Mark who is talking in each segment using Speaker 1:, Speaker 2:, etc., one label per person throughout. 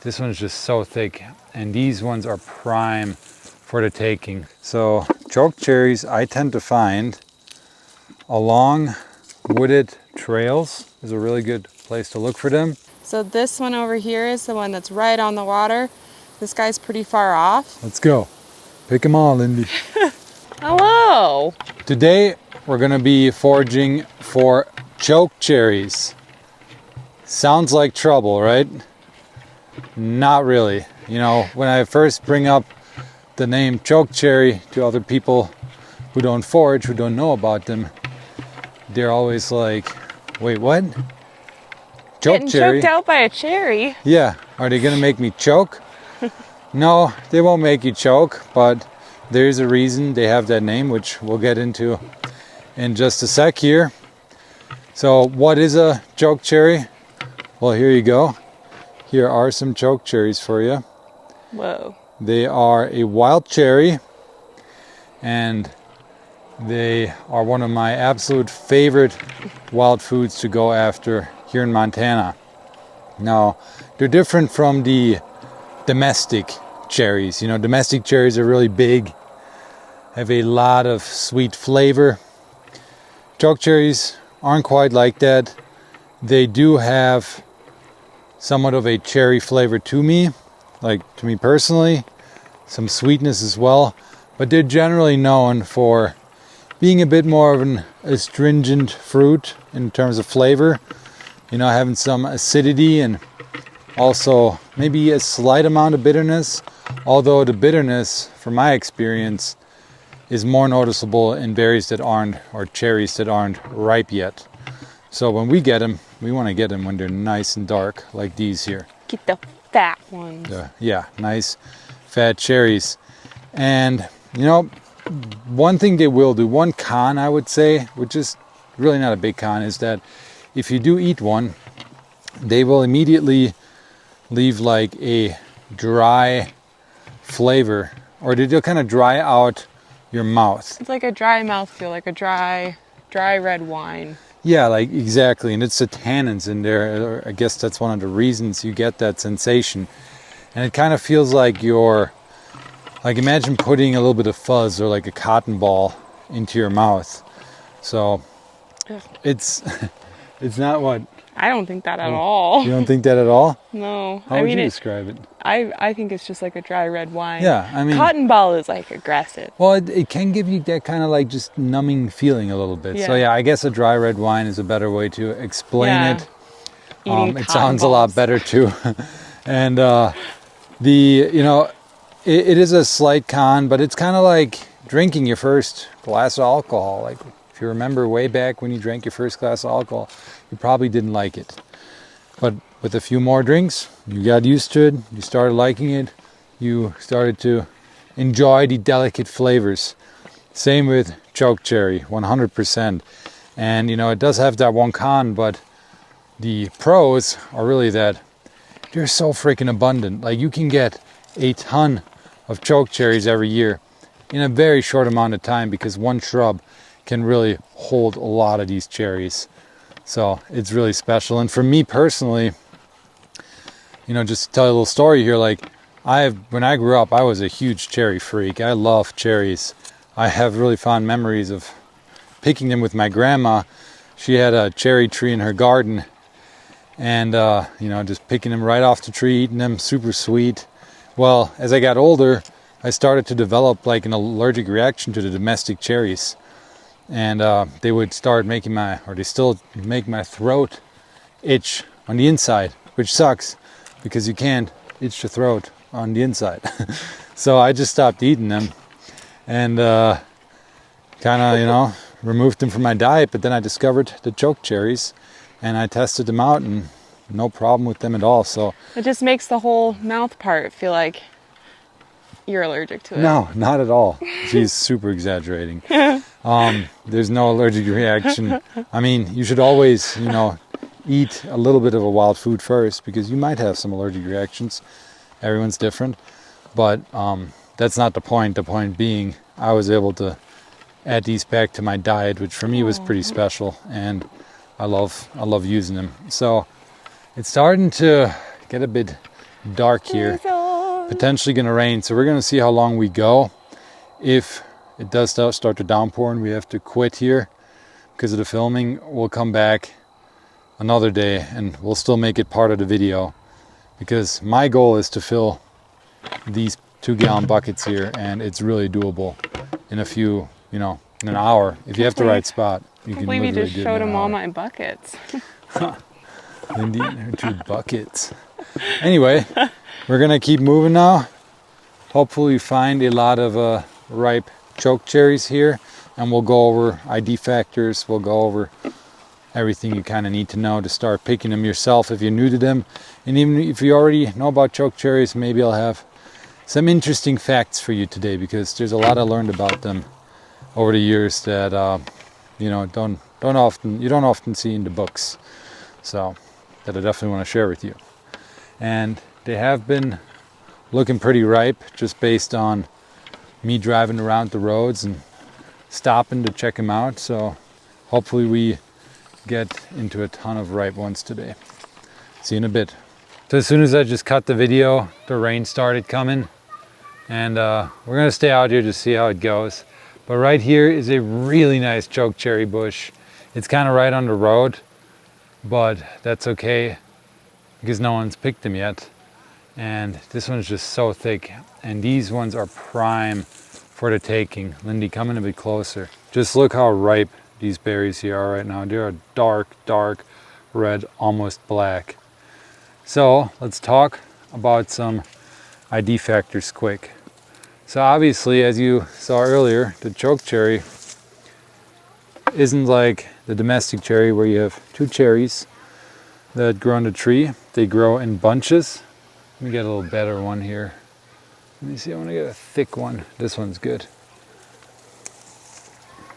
Speaker 1: This one's just so thick, and these ones are prime for the taking. So chokecherries I tend to find along wooded trails is a really good place to look for them.
Speaker 2: So this one over here is the one that's right on the water. This guy's pretty far off.
Speaker 1: Let's go. Pick them all, Lindy.
Speaker 2: Hello.
Speaker 1: Today we're gonna be foraging for chokecherries. Sounds like trouble, right? Not really. You know, when I first bring up the name chokecherry to other people who don't forage, who don't know about them, they're always like, wait, what?
Speaker 2: Getting
Speaker 1: Chokecherry?
Speaker 2: choked out by a cherry.
Speaker 1: Yeah, are they gonna make me choke? No, they won't make you choke, but there's a reason they have that name, which we'll get into in just a sec here. So what is a chokecherry? Well, here you go. Here are some chokecherries for you.
Speaker 2: Whoa.
Speaker 1: They are a wild cherry, and they are one of my absolute favorite wild foods to go after here in Montana. Now, they're different from the domestic cherries. You know, domestic cherries are really big, have a lot of sweet flavor. Chokecherries aren't quite like that. They do have somewhat of a cherry flavor to me, like to me personally, some sweetness as well, but they're generally known for being a bit more of an astringent fruit in terms of flavor, you know, having some acidity and also maybe a slight amount of bitterness, although the bitterness, from my experience, is more noticeable in berries that aren't, or cherries that aren't ripe yet. So when we get them, we want to get them when they're nice and dark, like these here.
Speaker 2: Get the fat ones.
Speaker 1: Yeah, nice fat cherries. And, you know, one thing they will do, one con I would say, which is really not a big con, is that if you do eat one, they will immediately leave like a dry flavor, or they'll kind of dry out your mouth.
Speaker 2: It's like a dry mouthfeel, like a dry red wine.
Speaker 1: Yeah, like exactly, and it's the tannins in there. I guess that's one of the reasons you get that sensation. And it kind of feels like you're, like imagine putting a little bit of fuzz or like a cotton ball into your mouth. So
Speaker 2: Ugh.
Speaker 1: it's not what?
Speaker 2: I don't think that at all.
Speaker 1: You don't think that at all?
Speaker 2: No.
Speaker 1: How would you describe it?
Speaker 2: I think it's just like a dry red wine.
Speaker 1: Yeah, I mean,
Speaker 2: cotton ball is like aggressive.
Speaker 1: well, it can give you that kind of like just numbing feeling a little bit.
Speaker 2: Yeah.
Speaker 1: So yeah, I guess a dry red wine is a better way to explain
Speaker 2: Yeah.
Speaker 1: it.
Speaker 2: Eating
Speaker 1: It
Speaker 2: cotton
Speaker 1: sounds a
Speaker 2: balls.
Speaker 1: lot better too. And you know, it is a slight con, but it's kind of like drinking your first glass of alcohol. Like if you remember way back when you drank your first glass of alcohol, you probably didn't like it. But with a few more drinks, you got used to it, you started liking it, you started to enjoy the delicate flavors. Same with chokecherry, 100%. And you know, it does have that one con, but the pros are really that they're so freaking abundant. Like you can get a ton of chokecherries every year in a very short amount of time because one shrub can really hold a lot of these cherries. So it's really special. And for me personally, you know, just to tell you a little story here, like when I grew up, I was a huge cherry freak. I love cherries. I have really fond memories of picking them with my grandma. She had a cherry tree in her garden, and you know, just picking them right off the tree, eating them, super sweet. Well, as I got older, I started to develop like an allergic reaction to the domestic cherries. And they would start making they still make my throat itch on the inside, which sucks because you can't itch the throat on the inside. So I just stopped eating them and kind of, you know, removed them from my diet. But then I discovered the chokecherries and I tested them out and no problem with them at all. So
Speaker 2: It just makes the whole mouth part feel like you're allergic to it.
Speaker 1: no, not at all. She's super exaggerating. There's no allergic reaction. I mean, you should always, you know, eat a little bit of a wild food first because you might have some allergic reactions. Everyone's different. But that's not the point. The point being, I was able to add these back to my diet, which for me was pretty special. And I love using them. So it's starting to get a bit dark here. Potentially going to rain, so we're going to see how long we go. If it does start to downpour and we have to quit here because of the filming, we'll come back another day and we'll still make it part of the video, because my goal is to fill these 2-gallon buckets here, and it's really doable in a few, in an hour. If you have the right spot, you can literally do it.
Speaker 2: You just showed them all my buckets.
Speaker 1: Lindy and her 2 buckets. Anyway, we're gonna keep moving now. Hopefully we find a lot of ripe chokecherries here, and we'll go over ID factors. We'll go over everything you kind of need to know to start picking them yourself if you're new to them. And even if you already know about chokecherries, maybe I'll have some interesting facts for you today, because there's a lot I learned about them over the years that you don't often see in the books. So that I definitely want to share with you. And they have been looking pretty ripe just based on me driving around the roads and stopping to check them out. So hopefully we get into a ton of ripe ones today. See you in a bit. So as soon as I just cut the video, the rain started coming, and we're gonna stay out here to see how it goes. But right here is a really nice chokecherry bush. It's kind of right on the road, but that's okay because no one's picked them yet. And this one's just so thick, and these ones are prime for the taking. Lindy, come in a bit closer. Just look how ripe these berries here are right now. They are dark red, almost black. So let's talk about some ID factors quick. So obviously, as you saw earlier, the chokecherry isn't like the domestic cherry where you have 2 cherries that grow on the tree. They grow in bunches. Let me get a little better one here. Let me see, I want to get a thick one. This one's good.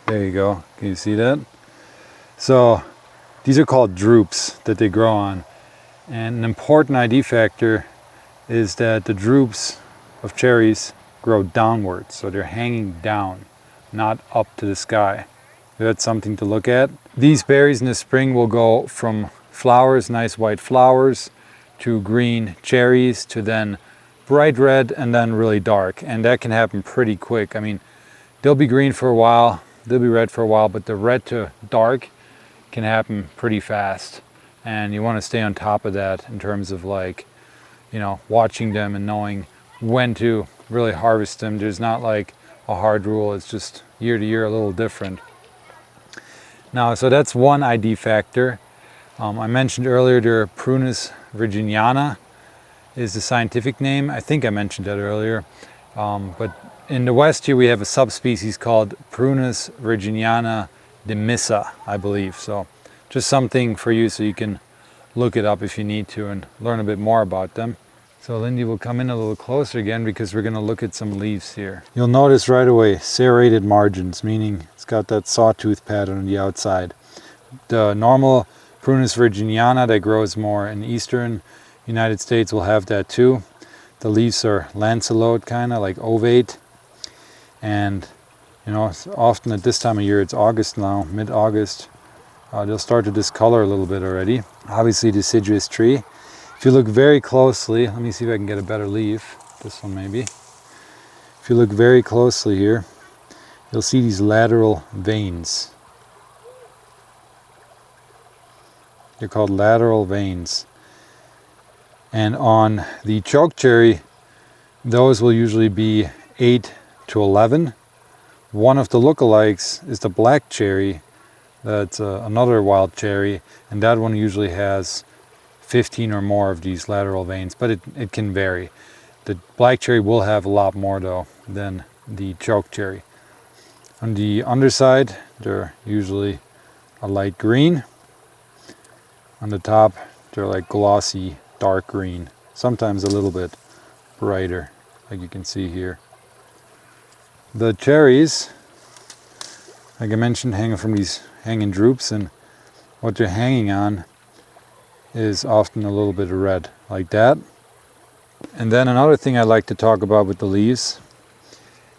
Speaker 1: There you go. Can you see that? So these are called drupes that they grow on. And an important ID factor is that the drupes of cherries grow downwards. So they're hanging down, not up to the sky. That's something to look at. These berries in the spring will go from flowers, nice white flowers, to green cherries, to then bright red, and then really dark. And that can happen pretty quick. I mean, they'll be green for a while, they'll be red for a while, but the red to dark can happen pretty fast. And you want to stay on top of that in terms of watching them and knowing when to really harvest them. There's not like a hard rule, it's just year to year a little different. Now, so that's one ID factor. I mentioned earlier their Prunus virginiana is the scientific name. I think I mentioned that earlier. But in the West here we have a subspecies called Prunus virginiana demissa, I believe. So just something for you so you can look it up if you need to and learn a bit more about them. So Lindy will come in a little closer again because we're going to look at some leaves here. You'll notice right away serrated margins, meaning it's got that sawtooth pattern on the outside. The normal Prunus virginiana that grows more in eastern United States will have that too. The leaves are lanceolate, kind of like ovate. And often at this time of year, it's August now, mid-August, they'll start to discolor a little bit already. Obviously deciduous tree. If you look very closely, let me see if I can get a better leaf. This one maybe. If you look very closely here, you'll see these lateral veins. They're called lateral veins. And on the chokecherry, those will usually be 8 to 11. One of the lookalikes is the black cherry. That's another wild cherry, and that one usually has 15 or more of these lateral veins, but it can vary. The black cherry will have a lot more though than the chokecherry. On the underside, they're usually a light green. On the top, they're like glossy dark green, sometimes a little bit brighter, like you can see here. The cherries, like I mentioned, hang from these hanging drupes, and what they're hanging on is often a little bit of red, like that. And then another thing I like to talk about with the leaves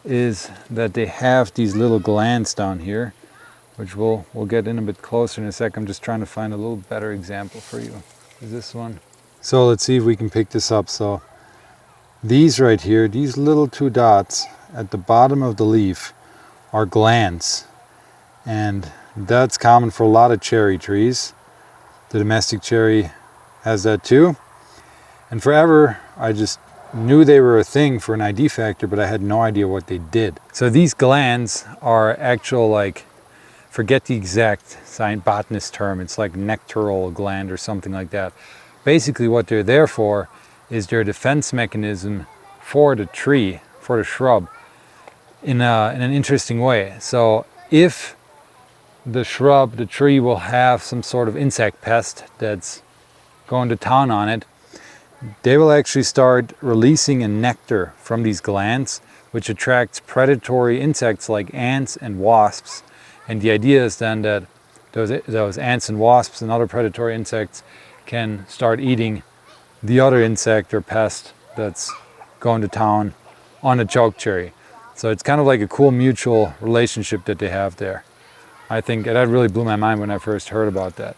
Speaker 1: is that they have these little glands down here, which we'll get in a bit closer in a sec. I'm just trying to find a little better example for you. Is this one? So let's see if we can pick this up. So these right here, these little 2 dots at the bottom of the leaf are glands. And that's common for a lot of cherry trees. The domestic cherry has that too. And forever, I just knew they were a thing for an ID factor, but I had no idea what they did. So these glands are actual, like, forget the exact botanist term, it's like nectaral gland or something like that. Basically what they're there for is their defense mechanism for the tree, for the shrub, in an interesting way. So if the shrub, the tree will have some sort of insect pest that's going to town on it, they will actually start releasing a nectar from these glands, which attracts predatory insects like ants and wasps. And the idea is then that those ants and wasps and other predatory insects can start eating the other insect or pest that's going to town on a chokecherry. So it's kind of like a cool mutual relationship that they have there. I think that really blew my mind when I first heard about that.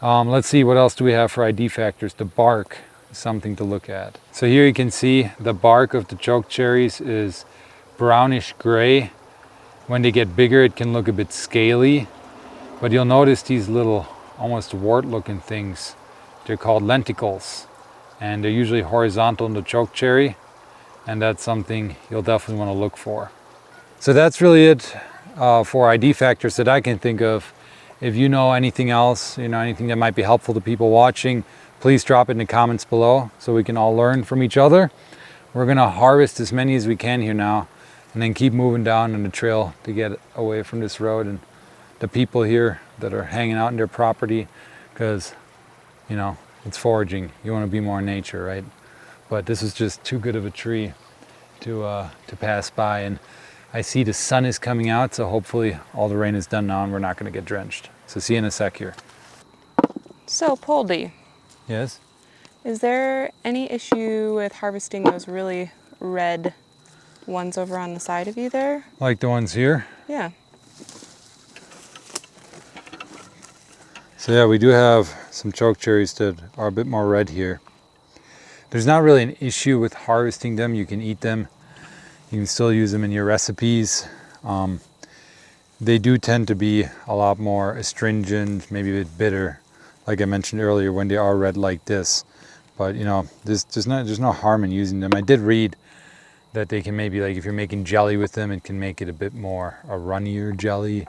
Speaker 1: Let's see, what else do we have for ID factors? The bark is something to look at. So here you can see the bark of the chokecherries is brownish gray. When they get bigger, it can look a bit scaly, but you'll notice these little almost wart looking things. They're called lenticels, and they're usually horizontal in the chokecherry, and that's something you'll definitely want to look for. So that's really it for ID factors that I can think of. If you know anything else, anything that might be helpful to people watching, please drop it in the comments below so we can all learn from each other. We're gonna harvest as many as we can here now and then keep moving down on the trail to get away from this road and the people here that are hanging out in their property, because it's foraging. You want to be more in nature, right? But this is just too good of a tree to pass by, and I see the sun is coming out, so hopefully all the rain is done now and we're not going to get drenched. So see you in a sec here.
Speaker 2: So, Poldy,
Speaker 1: Yes?
Speaker 2: is there any issue with harvesting those really red ones over on the side of you there?
Speaker 1: Like the ones here?
Speaker 2: Yeah.
Speaker 1: So yeah, we do have some chokecherries that are a bit more red here. There's not really an issue with harvesting them. You can eat them. You can still use them in your recipes. They do tend to be a lot more astringent, maybe a bit bitter, like I mentioned earlier, when they are red like this. But there's no harm in using them. I did read that they can maybe, like if you're making jelly with them, it can make it a bit more a runnier jelly.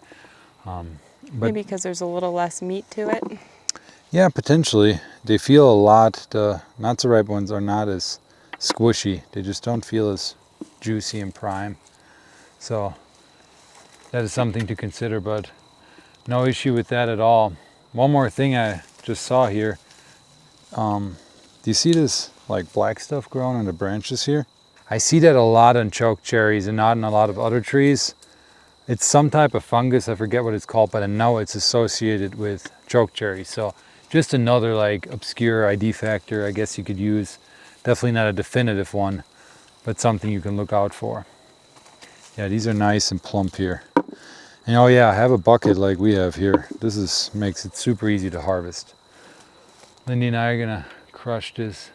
Speaker 2: Maybe because there's a little less meat to it.
Speaker 1: Yeah, potentially. They feel a lot, the not so ripe ones are not as squishy. They just don't feel as juicy and prime. So that is something to consider, but no issue with that at all. One more thing I just saw here. Do you see this like black stuff growing on the branches here? I see that a lot on chokecherries and not on a lot of other trees. It's some type of fungus, I forget what it's called, but I know it's associated with chokecherries. So just another like obscure ID factor I guess you could use. Definitely not a definitive one, but something you can look out for. Yeah, these are nice and plump here. And oh yeah, have a bucket like we have here. This makes it super easy to harvest. Lindy and I are gonna crush this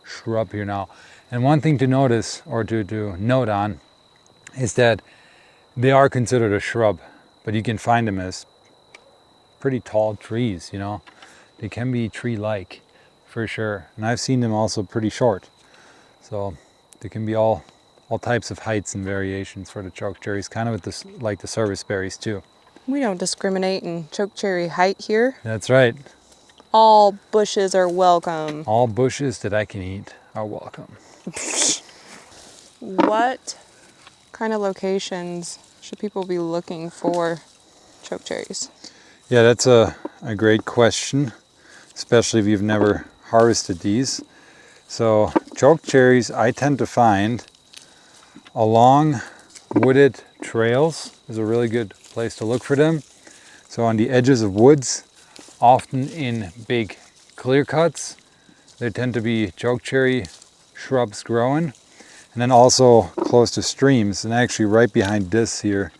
Speaker 1: shrub here now. And one thing to notice, or to note on, is that they are considered a shrub, but you can find them as pretty tall trees, They can be tree-like, for sure. And I've seen them also pretty short. So they can be all types of heights and variations for the chokecherries, kind of with this, like the service berries too.
Speaker 2: We don't discriminate in chokecherry height here.
Speaker 1: That's right.
Speaker 2: All bushes are welcome.
Speaker 1: All bushes that I can eat are welcome.
Speaker 2: What kind of locations should people be looking for chokecherries?
Speaker 1: Yeah, that's a great question, especially if you've never harvested these. So chokecherries I tend to find along wooded trails is a really good place to look for them. So on the edges of woods, often in big clear cuts, there tend to be chokecherry shrubs growing. And then also close to streams, and actually right behind this here,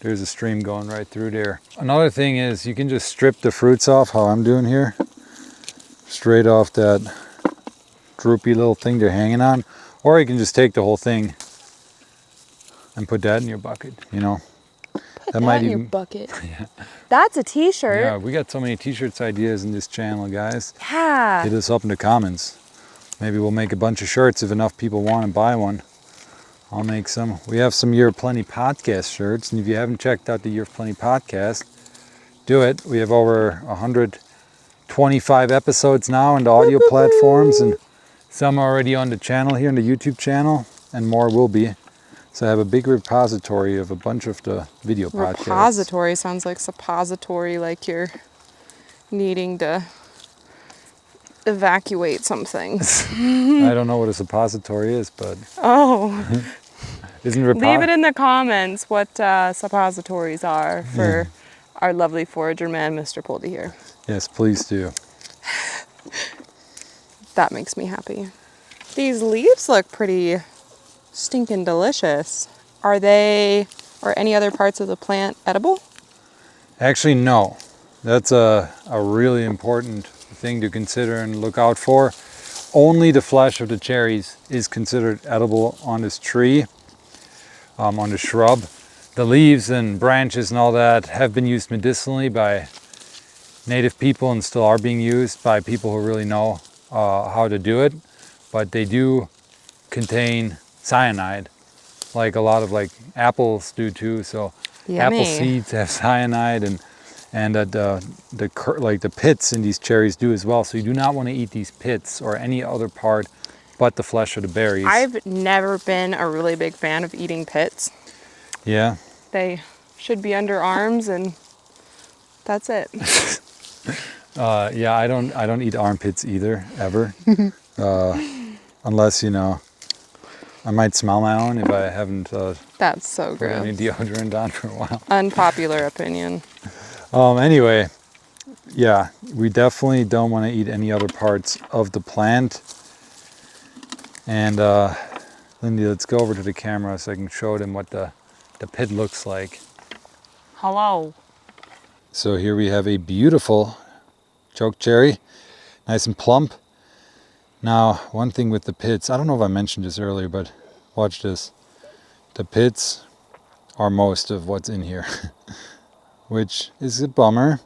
Speaker 1: there's a stream going right through there. Another thing is you can just strip the fruits off, how I'm doing here. straight off that droopy little thing they're hanging on. Or you can just take the whole thing and put that in your bucket, you know.
Speaker 2: Put that in your bucket.
Speaker 1: Yeah.
Speaker 2: That's a t-shirt.
Speaker 1: Yeah, we got so many t-shirts ideas in this channel, guys.
Speaker 2: Yeah.
Speaker 1: Hit us up in the comments. Maybe we'll make a bunch of shirts if enough people want to buy one. I'll make some. We have some Year of Plenty podcast shirts, and if you haven't checked out the Year of Plenty podcast, do it. We have over 125 episodes now on the audio platforms, and some are already on the channel here, on the YouTube channel, and more will be. So I have a big repository of a bunch of the video podcasts.
Speaker 2: Repository sounds like suppository, like you're needing to evacuate some things.
Speaker 1: I don't know what a suppository is, but
Speaker 2: Oh,
Speaker 1: isn't
Speaker 2: leave it in the comments what suppositories are for our lovely forager man, Mr. Poldy here.
Speaker 1: Yes, please do.
Speaker 2: That makes me happy. These leaves look pretty stinking delicious. Are they, or any other parts of the plant, edible?
Speaker 1: Actually, no. That's a really important thing to consider and look out for. Only the flesh of the cherries is considered edible on this tree, on the shrub. The leaves and branches and all that have been used medicinally by native people and still are being used by people who really know how to do it. But they do contain cyanide, like a lot of apples do too. So
Speaker 2: Yummy.
Speaker 1: apple seeds have cyanide, and the pits in these cherries do as well. So you do not want to eat these pits or any other part but the flesh of the berries.
Speaker 2: I've never been a really big fan of eating pits.
Speaker 1: Yeah.
Speaker 2: They should be under arms, and that's it.
Speaker 1: Yeah, I don't eat armpits either, ever. Unless, I might smell my own if I haven't
Speaker 2: That's so
Speaker 1: put any
Speaker 2: gross.
Speaker 1: deodorant on for a while.
Speaker 2: Unpopular opinion.
Speaker 1: Anyway, yeah, we definitely don't want to eat any other parts of the plant. And Lindy, let's go over to the camera so I can show them what the pit looks like.
Speaker 2: Hello.
Speaker 1: So here we have a beautiful chokecherry, nice and plump. Now, one thing with the pits, I don't know if I mentioned this earlier, but watch this. The pits are most of what's in here, which is a bummer.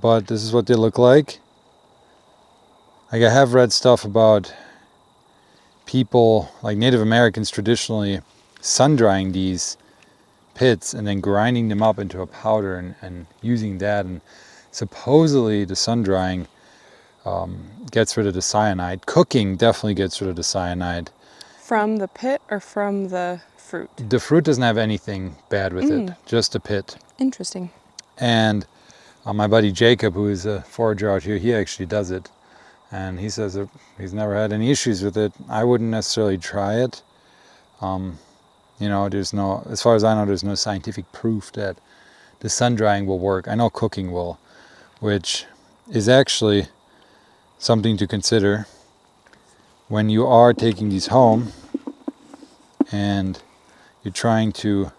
Speaker 1: But this is what they look like. I have read stuff about people, like Native Americans traditionally sun drying these pits and then grinding them up into a powder and using that. And supposedly the sun drying gets rid of the cyanide. Cooking definitely gets rid of the cyanide.
Speaker 2: From the pit or from the fruit?
Speaker 1: The fruit doesn't have anything bad with it, just the pit.
Speaker 2: Interesting.
Speaker 1: And my buddy Jacob, who is a forager out here, he actually does it. And he says that he's never had any issues with it. I wouldn't necessarily try it. There's no, as far as I know, there's no scientific proof that the sun drying will work. I know cooking will, which is actually something to consider when you are taking these home and you're trying to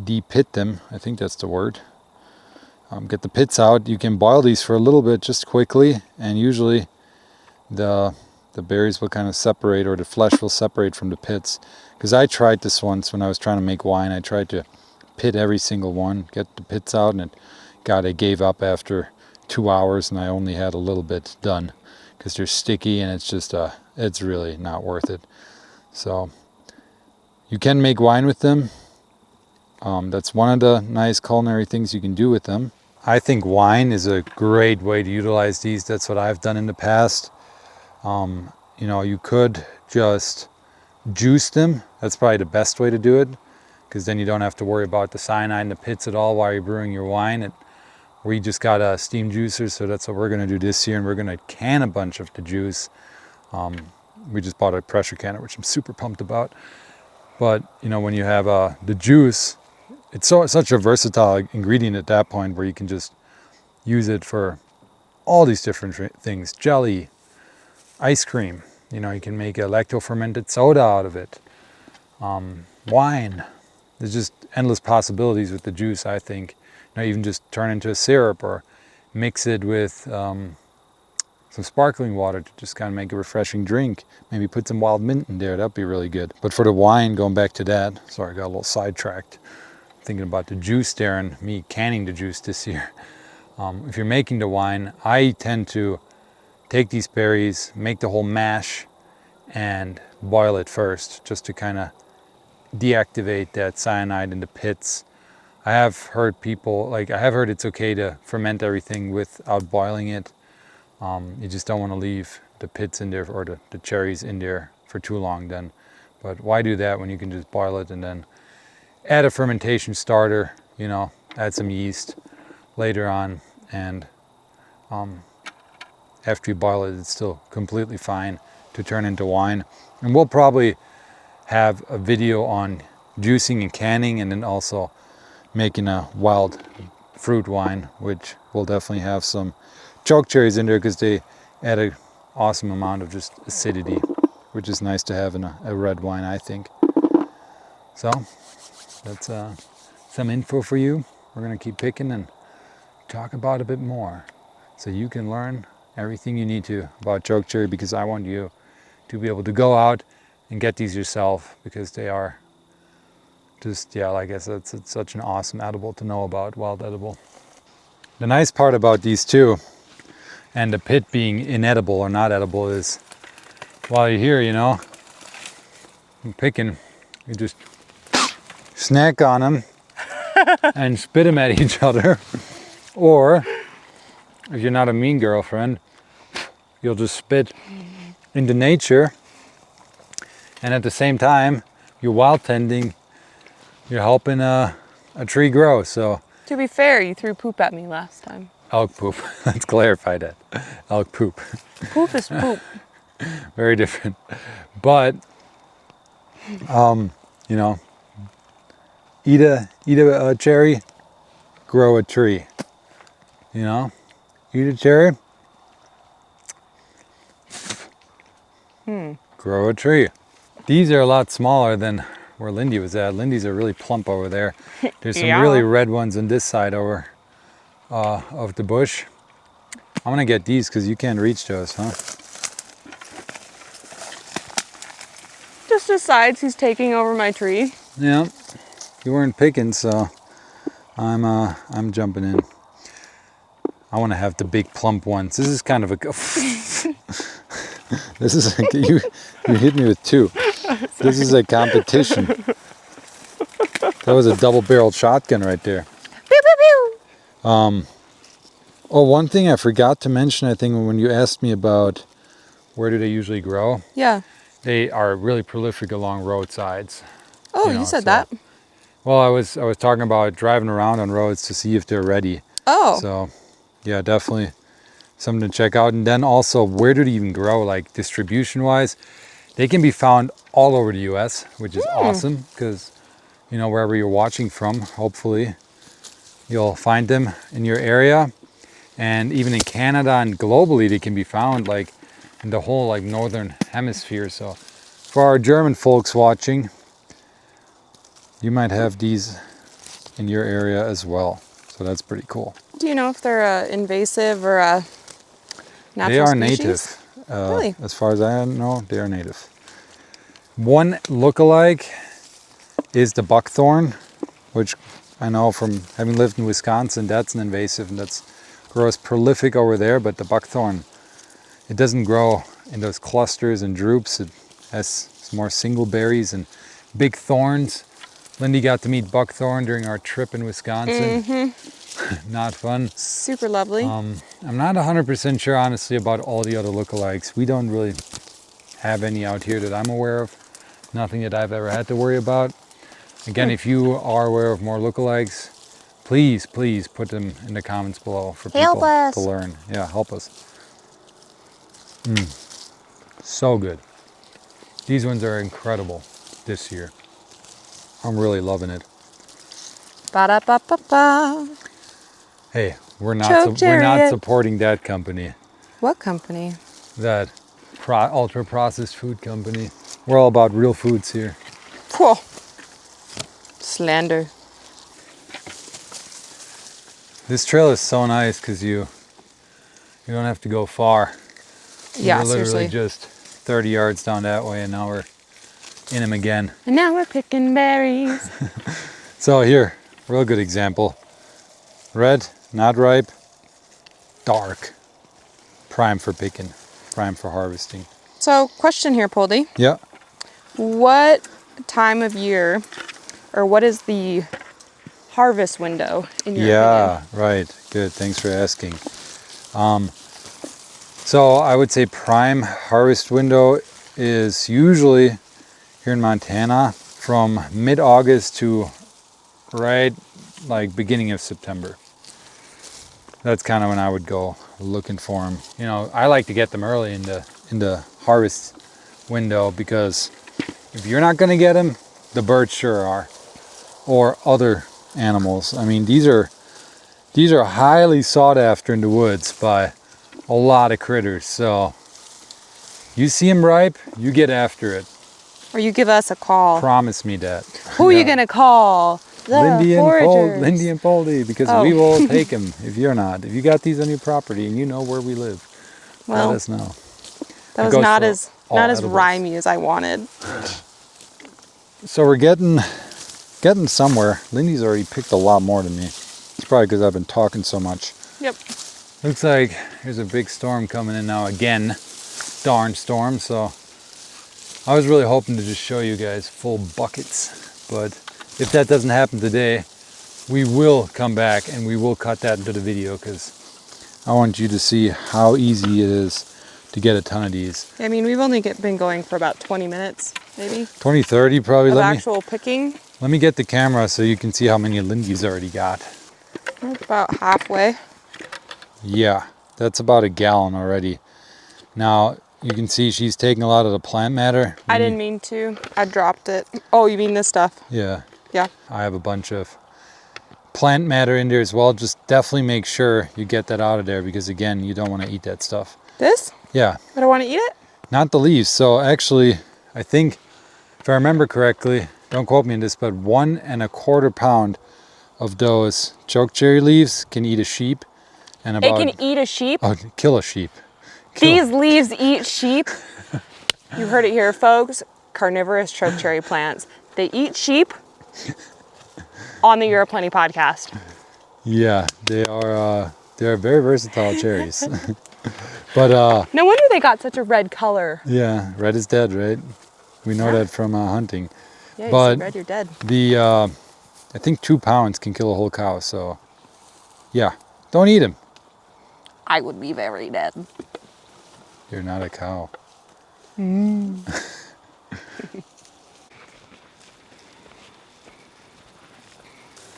Speaker 1: de-pit them. I think that's the word. Get the pits out. You can boil these for a little bit, just quickly, and usually the berries will kind of separate, or the flesh will separate from the pits. Because I tried this once when I was trying to make wine. I tried to pit every single one, get the pits out, and I gave up after 2 hours, and I only had a little bit done because they're sticky, and it's just it's really not worth it. So you can make wine with them. That's one of the nice culinary things you can do with them. I think wine is a great way to utilize these. That's what I've done in the past. You could just juice them. That's probably the best way to do it, because then you don't have to worry about the cyanide in the pits at all while you're brewing your wine. We just got a steam juicer, so that's what we're going to do this year, and we're going to can a bunch of the juice. We just bought a pressure canner, which I'm super pumped about. But when you have the juice, it's such a versatile ingredient at that point, where you can just use it for all these different things. Jelly, ice cream, you can make a lacto-fermented soda out of it. Wine. There's just endless possibilities with the juice, I think. Even just turn into a syrup, or mix it with some sparkling water to just kind of make a refreshing drink. Maybe put some wild mint in there, that'd be really good. But for the wine, going back to that, sorry, I got a little sidetracked. Thinking about the juice there and me canning the juice this year. If you're making the wine, I tend to take these berries, make the whole mash, and boil it first, just to kind of deactivate that cyanide in the pits. I have heard it's okay to ferment everything without boiling it. You just don't want to leave the pits in there or the cherries in there for too long then. But why do that when you can just boil it and then add a fermentation starter, add some yeast later on, and after you boil it, it's still completely fine to turn into wine. And we'll probably have a video on juicing and canning, and then also making a wild fruit wine, which will definitely have some chokecherries in there because they add an awesome amount of just acidity, which is nice to have in a red wine, I think. So that's some info for you. We're gonna keep picking and talk about a bit more, so you can learn everything you need to about chokecherry, because I want you to be able to go out and get these yourself, because they are just, like I said, it's such an awesome edible to know about, wild edible. The nice part about these two, and the pit being inedible or not edible, is while you're here, you're picking, you just snack on them and spit them at each other. Or if you're not a mean girlfriend, you'll just spit into nature, and at the same time you're wild tending, you're helping a tree grow. So
Speaker 2: To be fair, you threw poop at me last time.
Speaker 1: elk poop. Let's clarify that. Elk poop.
Speaker 2: Poop is poop.
Speaker 1: Very different. But eat a cherry, grow a tree. Eat a cherry, grow a tree. These are a lot smaller than where Lindy was at. Lindy's are really plump over there. There's some
Speaker 2: Yeah.
Speaker 1: really red ones on this side over of the bush. I'm gonna get these because you can't reach those, huh?
Speaker 2: Just decides he's taking over my tree.
Speaker 1: Yeah. You weren't picking, so I'm jumping in. I want to have the big plump ones. This is kind of a this is like, you hit me with two. This is a competition. That was a double-barreled shotgun right there.
Speaker 2: Pew pew pew.
Speaker 1: Oh, one thing I forgot to mention, I think, when you asked me about where do they usually grow,
Speaker 2: Yeah.
Speaker 1: they are really prolific along roadsides.
Speaker 2: Oh,
Speaker 1: You know,
Speaker 2: you said
Speaker 1: so-
Speaker 2: that.
Speaker 1: Well, I was talking about driving around on roads to see if they're ready.
Speaker 2: Oh.
Speaker 1: So, yeah, definitely something to check out. And then also, where do they even grow, like distribution-wise? They can be found all over the U.S., which is awesome, because, wherever you're watching from, hopefully, you'll find them in your area. And even in Canada and globally, they can be found, like, in the whole, like, northern hemisphere. So, for our German folks watching, you might have these in your area as well. So that's pretty cool.
Speaker 2: Do you know if they're invasive or a natural
Speaker 1: They are
Speaker 2: species?
Speaker 1: native.
Speaker 2: Really?
Speaker 1: As far as I know, they are native. One look-alike is the buckthorn, which I know from having lived in Wisconsin, that's an invasive, and that's grows prolific over there. But the buckthorn, it doesn't grow in those clusters and droops. It has more single berries and big thorns. Lindy got to meet buckthorn during our trip in Wisconsin. Not fun.
Speaker 2: Super lovely.
Speaker 1: I'm not 100% sure, honestly, about all the other lookalikes. We don't really have any out here that I'm aware of. Nothing that I've ever had to worry about. Again, if you are aware of more lookalikes, please put them in the comments below for
Speaker 2: Help
Speaker 1: people
Speaker 2: us.
Speaker 1: to learn. Yeah, help us. So good. These ones are incredible this year. I'm really loving it.
Speaker 2: Ba-da-ba-ba-ba.
Speaker 1: Hey, we're not
Speaker 2: Chokecherry.
Speaker 1: supporting that company,
Speaker 2: What company?
Speaker 1: that ultra processed food company. We're all about real foods here.
Speaker 2: Whoa. Slander.
Speaker 1: This trail is so nice because you You don't have to go far.
Speaker 2: Yeah,
Speaker 1: We're literally
Speaker 2: seriously.
Speaker 1: just 30 yards down that way, and now we're in them again.
Speaker 2: And now we're picking berries.
Speaker 1: So here, real good example. Red, not ripe, dark. Prime for picking, prime for harvesting.
Speaker 2: So, question here, Poldy.
Speaker 1: Yeah.
Speaker 2: What time of year, or what is the harvest window in your opinion?
Speaker 1: Right. Good. Thanks for asking. So I would say prime harvest window is usually here in Montana from mid-August to right like beginning of September. That's kind of when I would go looking for them. You know, I like to get them early in the harvest window because if you're not going to get them, the birds sure are, or other animals. I mean, these are highly sought after in the woods by a lot of critters. So you see them ripe, you get after it.
Speaker 2: Or you give us a call.
Speaker 1: Promise me that.
Speaker 2: Who are you going to call? The foragers.
Speaker 1: Lindy and Poldy, because we will take them if you're not. If you got these on your property and you know where we live,
Speaker 2: Well,
Speaker 1: let us know.
Speaker 2: that
Speaker 1: It
Speaker 2: was
Speaker 1: goes
Speaker 2: not
Speaker 1: for
Speaker 2: as
Speaker 1: all
Speaker 2: not as
Speaker 1: edibles.
Speaker 2: rhymey as I wanted.
Speaker 1: So we're getting somewhere. Lindy's already picked a lot more than me. It's probably because I've been talking so much.
Speaker 2: Yep.
Speaker 1: Looks like there's a big storm coming in now again. Darn storm. So I was really hoping to just show you guys full buckets. But if that doesn't happen today, we will come back and we will cut that into the video because I want you to see how easy it is to get a ton of these.
Speaker 2: I mean, we've only been going for about 20 minutes, maybe,
Speaker 1: 20, 30 probably.
Speaker 2: of actual picking.
Speaker 1: Let me get the camera so you can see how many Lindy's already got.
Speaker 2: We're about halfway.
Speaker 1: Yeah, that's about a gallon already. Now, you can see she's taking a lot of the plant matter.
Speaker 2: I didn't mean to. I dropped it. Oh, you mean this stuff?
Speaker 1: Yeah,
Speaker 2: Yeah.
Speaker 1: I have a bunch of plant matter in there as well. Just definitely make sure you get that out of there because, again, you don't want to eat that stuff.
Speaker 2: This?
Speaker 1: Yeah,
Speaker 2: I don't want to eat it?
Speaker 1: not the leaves. So actually, I think, if I remember correctly, don't quote me on this, but 1 1/4 pound of those chokecherry leaves can eat a sheep. And
Speaker 2: It
Speaker 1: about,
Speaker 2: can eat a sheep?
Speaker 1: oh, kill a sheep.
Speaker 2: These leaves eat sheep? You heard it here, folks. Carnivorous chokecherry plants. They eat sheep on the You're Plenty podcast.
Speaker 1: Yeah, they are very versatile cherries. But
Speaker 2: No wonder they got such a red color.
Speaker 1: yeah, red is dead, right? We know that from hunting.
Speaker 2: Yeah, you
Speaker 1: But
Speaker 2: see red, you're dead.
Speaker 1: the I think 2 pounds can kill a whole cow. So yeah, don't eat them.
Speaker 2: I would be very dead.
Speaker 1: You're not a cow.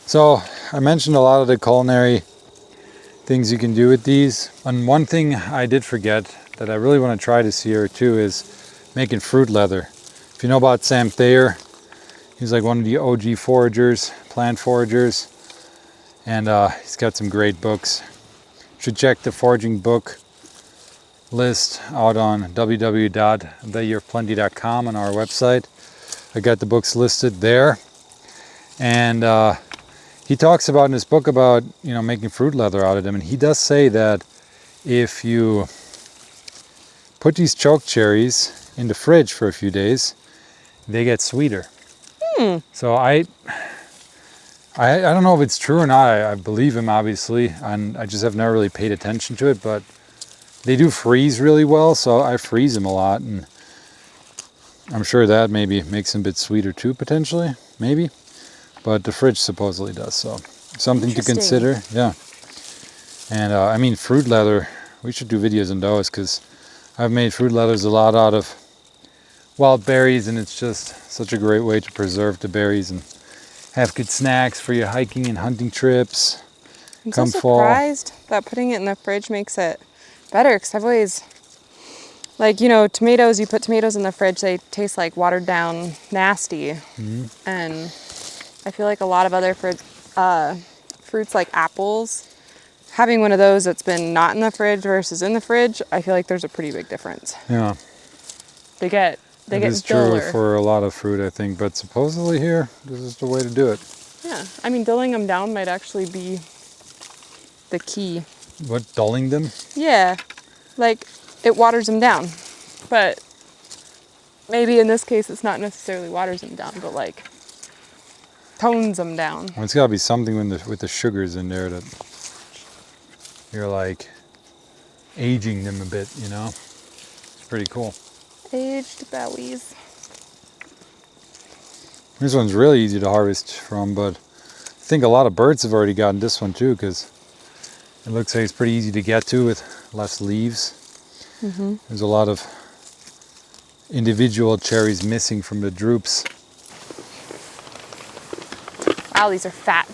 Speaker 1: So I mentioned a lot of the culinary things you can do with these. And one thing I did forget that I really want to try this year too is making fruit leather. If you know about Sam Thayer, he's like one of the OG foragers, plant foragers, and he's got some great books. You should check the foraging book list out on www.theyourplenty.com on our website. I got the books listed there, and he talks about in his book about making fruit leather out of them, and he does say that if you put these chokecherries in the fridge for a few days, they get sweeter. So I don't know if it's true or not. I believe him obviously, and I just have never really paid attention to it, but they do freeze really well, so I freeze them a lot, and I'm sure that maybe makes them a bit sweeter too, potentially, maybe. But the fridge supposedly does, so something to consider. Yeah. And I mean, fruit leather, we should do videos on those because I've made fruit leathers a lot out of wild berries, and it's just such a great way to preserve the berries and have good snacks for your hiking and hunting trips.
Speaker 2: I'm so surprised that putting it in the fridge makes it better, because I've always, tomatoes, you put tomatoes in the fridge, they taste like watered down nasty. And I feel like a lot of other fruits like apples, having one of those that's been not in the fridge versus in the fridge, I feel like there's a pretty big difference.
Speaker 1: Yeah.
Speaker 2: They get
Speaker 1: It's
Speaker 2: duller.
Speaker 1: true for a lot of fruit, I think, but supposedly here, this is the way to do it.
Speaker 2: Yeah, I mean, dulling them down might actually be the key.
Speaker 1: what, dulling them?
Speaker 2: Yeah, like it waters them down. But maybe in this case it's not necessarily waters them down, but like tones them down.
Speaker 1: Well, it's got to be something with the sugars in there that you're like aging them a bit, you know? It's pretty cool.
Speaker 2: Aged bellies.
Speaker 1: This one's really easy to harvest from, but I think a lot of birds have already gotten this one too, because it looks like it's pretty easy to get to with less leaves. There's a lot of individual cherries missing from the drupes.
Speaker 2: Wow, these are fat.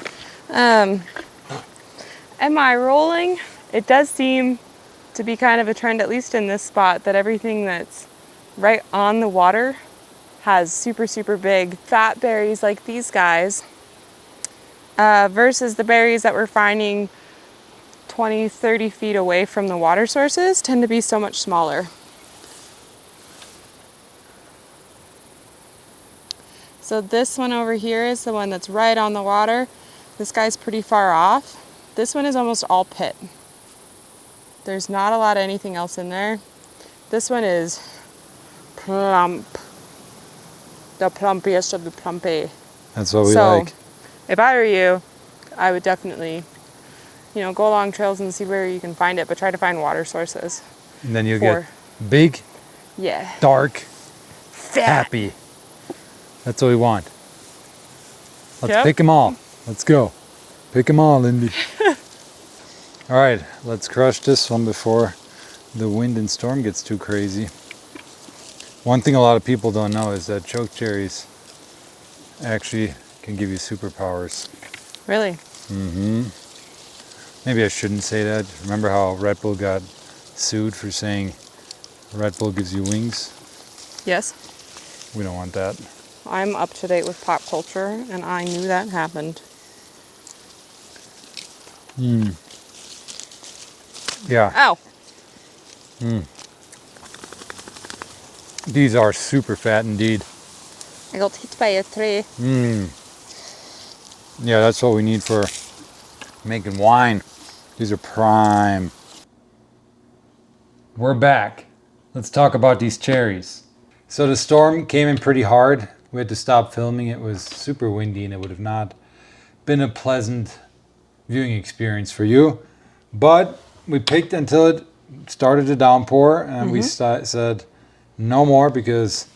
Speaker 2: Am I rolling? It does seem to be kind of a trend, at least in this spot, that everything that's right on the water has super, super big fat berries like these guys, versus the berries that we're finding 20, 30 feet away from the water sources tend to be so much smaller. So this one over here is the one that's right on the water. This guy's pretty far off. This one is almost all pit. There's not a lot of anything else in there. This one is plump. The plumpiest of the plumpy.
Speaker 1: That's what we like.
Speaker 2: If I were you, I would definitely, go along trails and see where you can find it, but try to find water sources.
Speaker 1: And then you'll get big,
Speaker 2: yeah,
Speaker 1: dark,
Speaker 2: fat.
Speaker 1: happy. That's what we want. Let's
Speaker 2: Yep.
Speaker 1: pick them all. Let's go. Pick them all, Lindy. All right, let's crush this one before the wind and storm gets too crazy. One thing a lot of people don't know is that chokecherries actually can give you superpowers.
Speaker 2: Really?
Speaker 1: Mm-hmm. Maybe I shouldn't say that. Remember how Red Bull got sued for saying Red Bull gives you wings?
Speaker 2: Yes.
Speaker 1: We don't want that.
Speaker 2: I'm up to date with pop culture, and I knew that happened.
Speaker 1: Yeah.
Speaker 2: Ow.
Speaker 1: These are super fat indeed.
Speaker 2: I got hit by a tree.
Speaker 1: Yeah, that's what we need for making wine. These are prime. We're back. Let's talk about these cherries. So the storm came in pretty hard. We had to stop filming. It was super windy and it would have not been a pleasant viewing experience for you. But we picked until it started to downpour and we said no more, because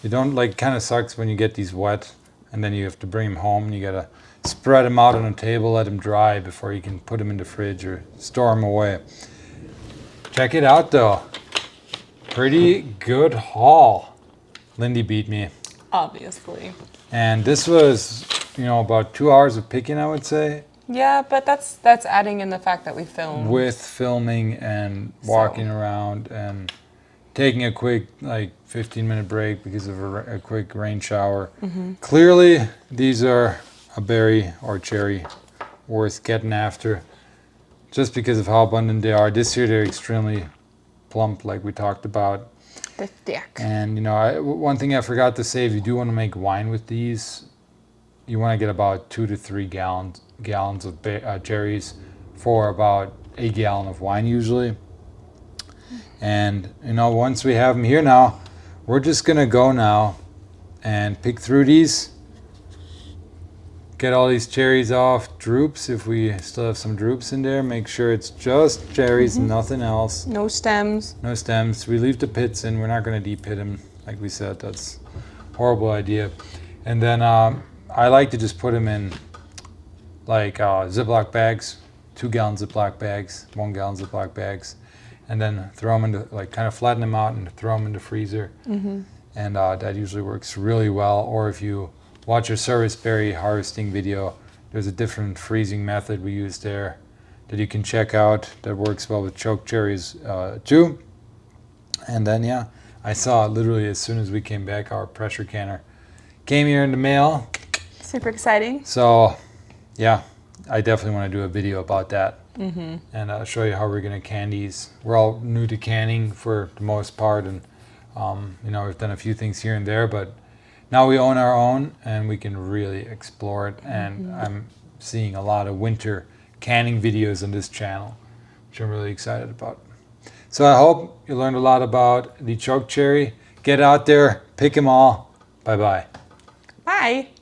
Speaker 1: you don't, like, kind of sucks when you get these wet and then you have to bring them home and you gotta spread them out on a table, let them dry before you can put them in the fridge or store them away. Check it out though. Pretty good haul. Lindy beat me.
Speaker 2: Obviously.
Speaker 1: And this was, about 2 hours of picking, I would say.
Speaker 2: Yeah, but that's adding in the fact that we filmed.
Speaker 1: With filming and walking around and taking a quick 15-minute break because of a quick rain shower. Clearly these are a berry or cherry worth getting after just because of how abundant they are. This year they're extremely plump, like we talked about.
Speaker 2: The thick.
Speaker 1: And one thing I forgot to say, if you do want to make wine with these, you want to get about 2 to 3 gallons of cherries for about a gallon of wine usually. And once we have them here now, we're just gonna go now and pick through these, get all these cherries off drupes if we still have some drupes in there. Make sure it's just cherries, nothing else.
Speaker 2: No stems.
Speaker 1: No stems. We leave the pits in. We're not gonna de-pit them, like we said. That's a horrible idea. And then I like to just put them in Ziploc bags, 2 gallon Ziploc bags, 1 gallon Ziploc bags, and then throw them into, kind of flatten them out and throw them in the freezer. And that usually works really well. Or if you watch a service berry harvesting video, there's a different freezing method we use there that you can check out that works well with chokecherries too. And then I saw literally as soon as we came back, our pressure canner came here in the mail.
Speaker 2: Super exciting.
Speaker 1: So yeah, I definitely want to do a video about that. And show you how we're going to can these. We're all new to canning for the most part, and we've done a few things here and there, but now we own our own and we can really explore it. And I'm seeing a lot of winter canning videos on this channel, which I'm really excited about. So I hope you learned a lot about the chokecherry. Get out there, pick them all. Bye-bye.
Speaker 2: Bye.